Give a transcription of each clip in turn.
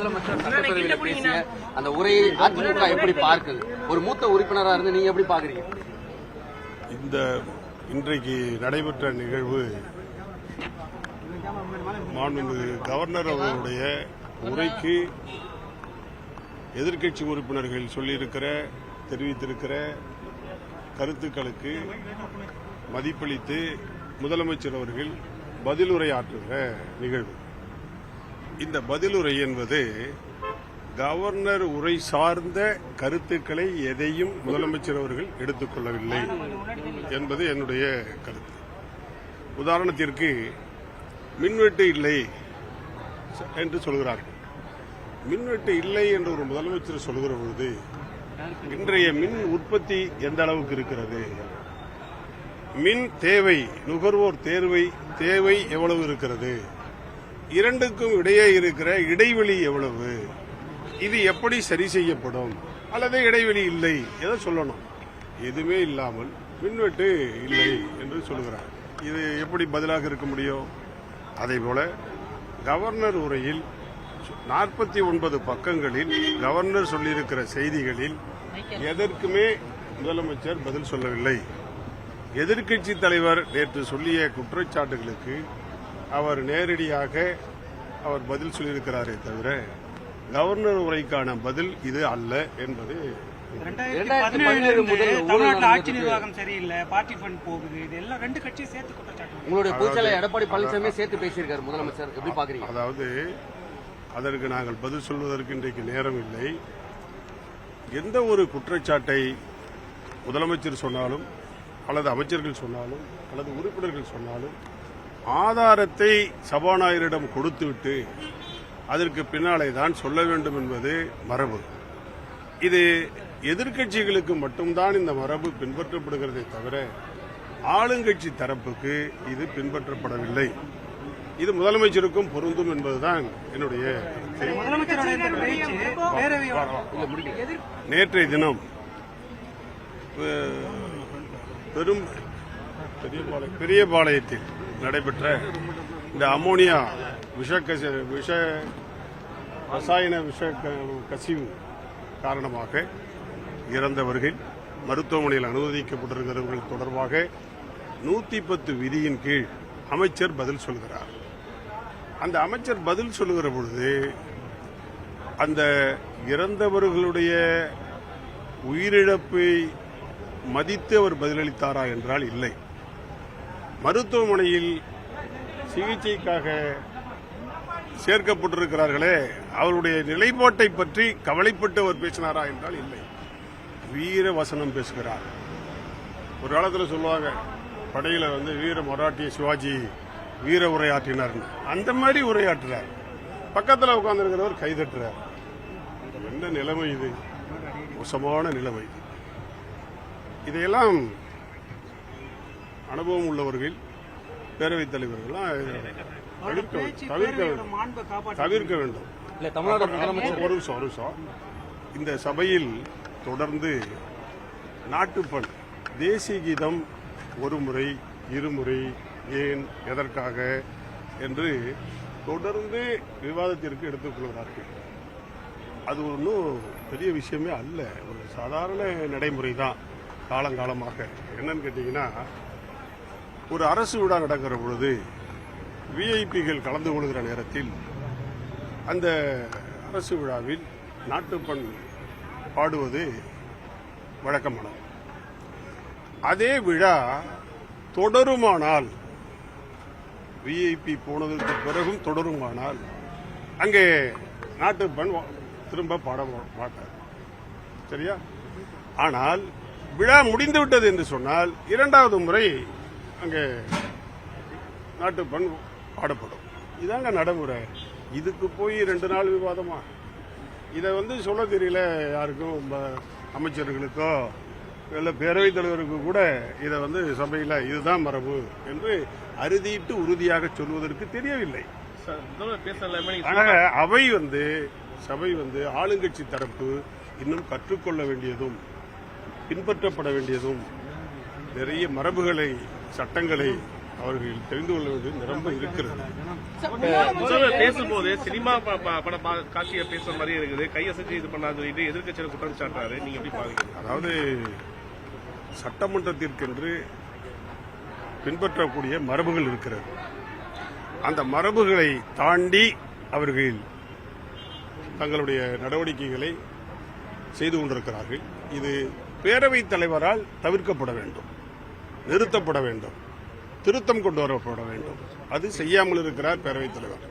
முதலமைச்சர் சட்டப்பேரவையில் பேசிய அந்த உரையை அதிமுக எப்படி பார்க்குது? ஒரு மூத்த உறுப்பினராக இருந்து நீங்க எப்படி பாக்குறீங்க? இந்த இன்றைக்கு நடைபெற்ற நிகழ்வு மாண்புமிகு கவர்னர் அவர்களுடைய உரைக்கு எதிர்க்கட்சி உறுப்பினர்கள் தெரிவித்திருக்கிற கருத்துக்களுக்கு மதிப்பளித்து முதலமைச்சர் அவர்கள் பதிலுரையாற்றுகிற நிகழ்வு. இந்த பதிலுரை என்பது கவர்னர் உரை சார்ந்த கருத்துக்களை எதையும் முதலமைச்சர் அவர்கள் எடுத்துக் கொள்ளவில்லை என்பது என்னுடைய கருத்து. உதாரணத்திற்கு மின்வெட்டு இல்லை என்று சொல்கிறார்கள். மின்வெட்டு இல்லை என்று ஒரு முதலமைச்சர் சொல்கிற பொழுது இன்றைய மின் உற்பத்தி எந்த அளவுக்கு இருக்கிறது, மின் தேவை, நுகர்வோர் தேவை எவ்வளவு இருக்கிறது, இரண்டுக்கும் இடையே இருக்கிற இடைவெளி எவ்வளவு, இது எப்படி சரி செய்யப்படும், அல்லது இடைவெளி இல்லை எதை சொல்லணும். எதுவுமே இல்லாமல் மின்வெட்டு இல்லை என்று சொல்கிறார். இது எப்படி பதிலாக இருக்க முடியும்? அதேபோல கவர்னர் உரையில் 49 பக்கங்களில் கவர்னர் சொல்லியிருக்கிற செய்திகளில் எதற்குமே முதலமைச்சர் பதில் சொல்லவில்லை. எதிர்க்கட்சி தலைவர் நேற்று சொல்லிய குற்றச்சாட்டுகளுக்கு அவர் நேரடியாக பதில் சொல்லியிருக்கிறாரே தவிர கவர்னர் உரைக்கான பதில் இது அல்ல என்பது. 2017 தமிழ்நாட்டில் ஆட்சி நிர்வாகம் சரியில்லை, பார்ட்டி ஃபண்ட் போகுது, இது எல்லாம் ரெண்டு கட்சியும் சேர்த்து குற்றச்சாட்டு. உங்களுடைய பொதுச்செயலாளர் எடப்பாடி பழனிசாமி சேர்த்து பேசியிருக்காரு முதலமைச்சர், எப்படி பாக்குறீங்க? அதாவது அதற்கு நாங்கள் பதில் சொல்வதற்கு இன்றைக்கு நேரம் இல்லை. எந்த ஒரு குற்றச்சாட்டை முதலமைச்சர் சொன்னாலும் அல்லது அமைச்சர்கள் சொன்னாலும் அல்லது உறுப்பினர்கள் சொன்னாலும் ஆதாரத்தை சபாநாயகரிடம் கொடுத்துவிட்டு அதற்கு பின்னாலே தான் சொல்ல வேண்டும் என்பது மரபு. இது எதிர்க்கட்சிகளுக்கு மட்டும்தான் இந்த மரபு பின்பற்றப்படுகிறதே தவிர ஆளுங்கட்சி தரப்புக்கு இது பின்பற்றப்படவில்லை. இது முதலமைச்சருக்கும் பொருந்தும் என்பதுதான் என்னுடைய. நேற்றைய தினம் பெரியபாளையத்தில் நடைபெற்ற இந்த அமோனியா ரசாயன விஷ கசிவு காரணமாக இறந்தவர்கள், மருத்துவமனையில் அனுமதிக்கப்பட்டிருக்கிறவர்கள் தொடர்பாக 110 விதியின் கீழ் அமைச்சர் பதில் சொல்கிறார். அந்த அமைச்சர் பதில் சொல்லுகிற பொழுது அந்த இறந்தவர்களுடைய உயிரிழப்பை மதித்து அவர் பதிலளித்தாரா என்றால் இல்லை. மருத்துவமனையில் சிகிச்சைக்காக சேர்க்கப்பட்டிருக்கிறார்களே, அவருடைய நிலைப்பாட்டை பற்றி கவலைப்பட்டு அவர் பேசினாரா என்றால் இல்லை. வீர வசனம் பேசுகிறார். ஒரு காலத்தில் சொல்லுவாங்க, படையில வீர மராட்டிய சிவாஜி வீர உரையாற்றினார், அந்த மாதிரி உரையாற்றுறார். பக்கத்தில் உட்கார்ந்திருக்கிறவர் கைதட்டுறார். என்ன நிலைமை இது? மோசமான நிலைமை. இதையெல்லாம் அனுபவம் உள்ளவர்கள், பேரவைத் தலைவர்கள் தவிர்க்க வேண்டும். ஒரு நிமிஷம். இந்த சபையில் தொடர்ந்து நாட்டுப்பண், தேசிய கீதம் ஒரு முறை, இருமுறை, ஏன், எதற்காக என்று தொடர்ந்து விவாதத்திற்கு எடுத்துக் கொள்கிறார்கள். அது ஒன்றும் பெரிய விஷயமே அல்ல, ஒரு சாதாரண நடைமுறை தான். காலங்காலமாக என்னன்னு கேட்டீங்கன்னா, ஒரு அரசு விழா நடக்கிற பொழுது விஐபிகள் கலந்து கொள்கிற நேரத்தில் அந்த அரசு விழாவில் நாட்டுப்பண் பாடுவது வழக்கமானது. அதே விழா தொடருமானால், விஐபி போனதற்கு பிறகும் தொடருமானால் அங்கே நாட்டுப்பண் திரும்ப பாட மாட்டார். சரியா? ஆனால் விழா முடிந்துவிட்டது என்று சொன்னால் இரண்டாவது முறை அங்கே நாட்டுப்பண் பாடப்படும். இதாங்க நடைமுறை. இதுக்கு போய் 2 நாள் விவாதமா? இதை சொல்ல தெரியல யாருக்கும், அமைச்சர்களுக்கோ இல்ல பேரவைத் தலைவருக்கு கூட இதை சபையில் இதுதான் மரபு என்று அறுதிட்டு உறுதியாக சொல்வதற்கு தெரியவில்லை. அவை சபை ஆளுங்கட்சி தரப்பு இன்னும் கற்றுக்கொள்ள வேண்டியதும் பின்பற்றப்பட வேண்டியதும் நிறைய மரபுகளை, சட்டங்களை அவர்கள் தெரிந்து கொள்ள வேண்டியது நிரம்ப இருக்கிறது. முதல்வர் பேசும்போது சினிமா பட காட்சியை பேசுற மாதிரி இருக்குது, கையசைச்சு இது பண்ணாது சொல்லிட்டு எதிர்க்கட்சியில குற்றம் சாட்டுறாரு. நீங்க எப்படி பாருங்க? அதாவது சட்டமன்றத்திற்கென்று பின்பற்றக்கூடிய மரபுகள் இருக்கிறது. அந்த மரபுகளை தாண்டி அவர்கள் தங்களுடைய நடவடிக்கைகளை செய்து கொண்டிருக்கிறார்கள். இது பேரவைத் தலைவரால் தவிர்க்கப்பட வேண்டும், நிறுத்தப்பட வேண்டும், திருத்தம் கொண்டு வரப்பட வேண்டும். அது செய்யாமல் இருக்கிறார் பேரவைத் தலைவர்.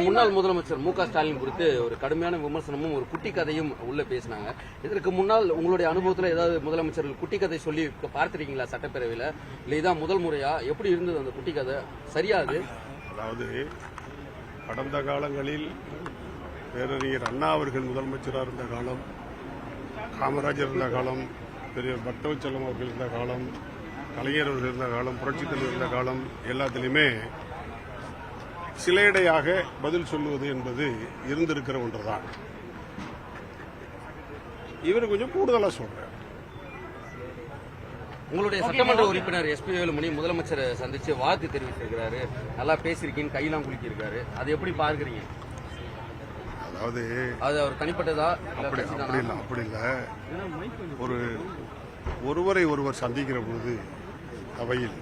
முன்னாள் முதலமைச்சர் மு க ஸ்டாலின் குறித்து ஒரு கடுமையான விமர்சனமும் ஒரு குட்டி கதையும் உள்ள பேசினாங்க. இதற்கு முன்னால் உங்களுடைய அனுபவத்தில் ஏதாவது முதலமைச்சர்கள் குட்டி கதை சொல்லி பார்த்திருக்கீங்களா சட்டப்பேரவையில்? இல்லை இதான் முதல் முறையா? எப்படி இருந்தது அந்த குட்டி கதை? சரியாது? அதாவது கடந்த காலங்களில் பேரறிஞர் அண்ணா அவர்கள் முதலமைச்சராக இருந்த காலம், காமராஜர் இருந்த காலம், பெரிய பக்தவச்சலம் அவர்கள் இருந்த காலம், கலைஞர் அவர்கள் இருந்த காலம், புரட்சித் தலைவர் இருந்த காலம், எல்லாத்திலுமே சிலேடையாக பதில் சொல்லுவது என்பது இருந்திருக்கிற ஒன்றுதான். இவர் கொஞ்சம் கூடுதலா சொல்றார். உங்களுடைய சட்டமன்ற உறுப்பினர் எஸ்பி வேலுமணி முதலமைச்சரை சந்திச்சு வாழ்த்து தெரிவித்திருக்கிறாரு, நல்லா பேசியிருக்கீங்க, கையெல்லாம் குலுக்கியிருக்காரு. அது எப்படி பார்க்கறீங்க? அதாவது அது அவர் தனிப்பட்டதா? அப்படி இல்ல. ஒருவரை ஒருவர் சந்திக்கிற பொழுது அவையில்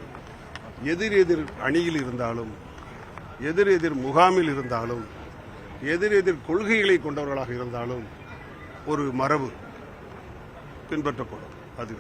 எதிர் அணியில் இருந்தாலும், எதிர் முகாமில் இருந்தாலும், எதிர் கொள்கைகளை கொண்டவர்களாக இருந்தாலும் ஒரு மரபு பின்பற்றப்படும். அது